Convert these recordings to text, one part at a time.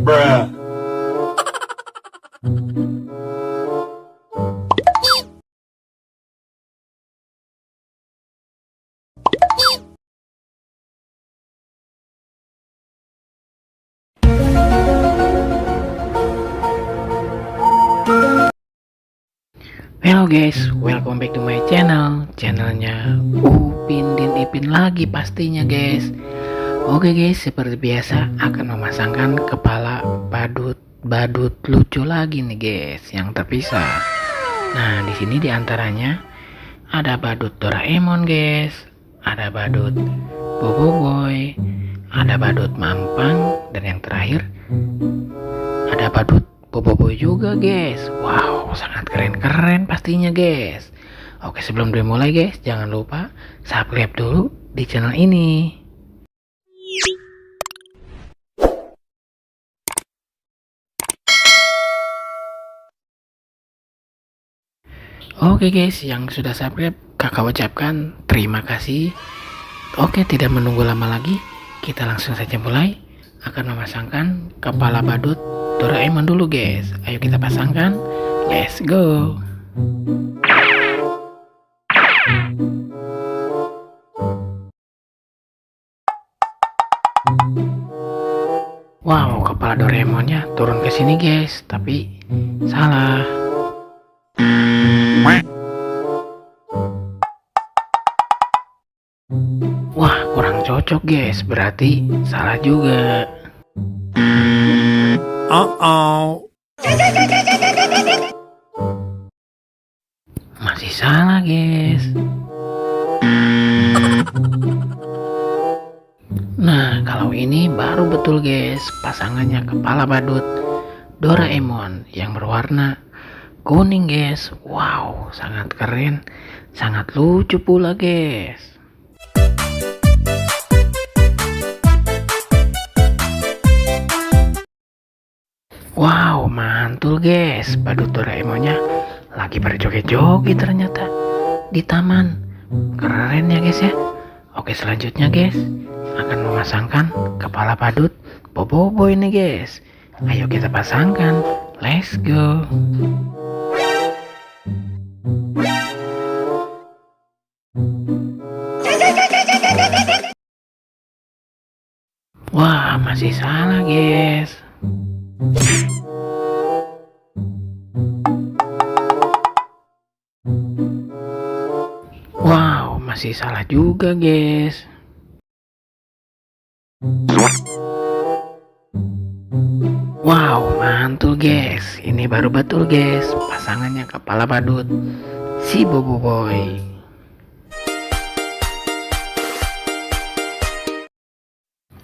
Bruh. Hello guys, welcome back to my channelnya Upin dan Ipin lagi pastinya guys. Oke guys, seperti biasa akan memasangkan kepala badut lucu lagi nih guys, yang terpisah. Nah di sini diantaranya ada badut Doraemon guys, ada badut Boboiboy, ada badut Mampang, dan yang terakhir ada badut Boboiboy juga guys. Wow, sangat keren pastinya guys. Oke, sebelum dimulai guys, jangan lupa subscribe dulu di channel ini. Oke guys, yang sudah subscribe kakak ucapkan terima kasih. Oke, tidak menunggu lama lagi, kita langsung saja mulai. Akan memasangkan kepala badut Doraemon dulu guys. Ayo kita pasangkan, let's go. Wow, kepala Doraemonnya turun ke sini guys, tapi salah. Wah, kurang cocok guys, berarti salah juga. Masih salah guys. Nah, kalau ini baru betul guys, pasangannya kepala badut Doraemon yang berwarna kuning guys. Wow, sangat keren, sangat lucu pula guys. Wow, mantul guys, badut Doraemonnya lagi berjoget-joget ternyata di taman. Keren ya guys ya. Oke, selanjutnya guys akan memasangkan kepala badut Boboiboy nih guys. Ayo kita pasangkan, let's go. Wah, masih salah guys. Wow, masih salah juga guys. Wow, mantul guys. Ini baru betul guys, pasangannya kepala badut si Boboiboy.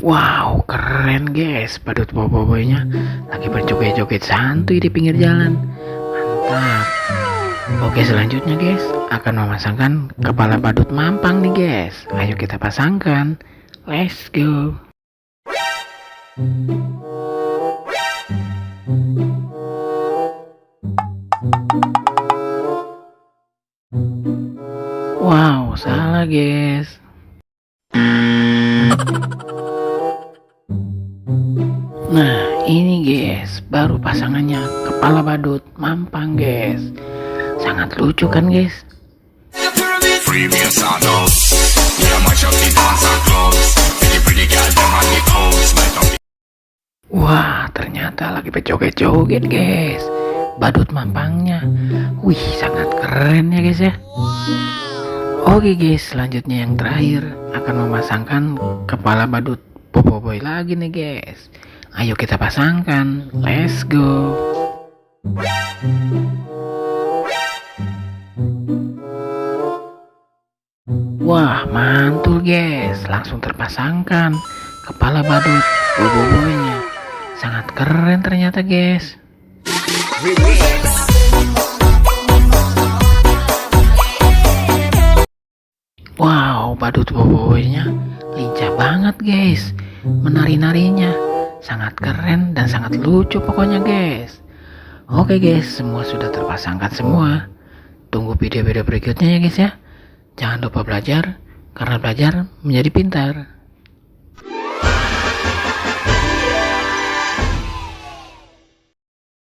Wow, keren guys, badut Boboiboynya lagi berjoget-joget santuy di pinggir jalan. Mantap. Oke, selanjutnya guys akan memasangkan kepala badut Mampang nih guys. Ayo kita pasangkan, let's go. Wow, salah guys. Nah, ini guys baru pasangannya kepala badut Mampang guys. Sangat lucu kan guys? Wah, ternyata lagi berjoget-joget guys, badut Mampangnya. Wih, sangat keren ya guys ya. Oke guys, selanjutnya yang terakhir akan memasangkan kepala badut Boboiboy lagi nih guys. Ayo kita pasangkan, let's go. Wah, mantul guys, langsung terpasangkan kepala badut Boboiboynya. Sangat keren ternyata guys. badut boboinya lincah banget guys. Menari-narinya sangat keren dan sangat lucu pokoknya guys. Oke guys, semua sudah terpasangkan semua. Tunggu video-video berikutnya ya guys ya. Jangan lupa belajar, karena belajar menjadi pintar.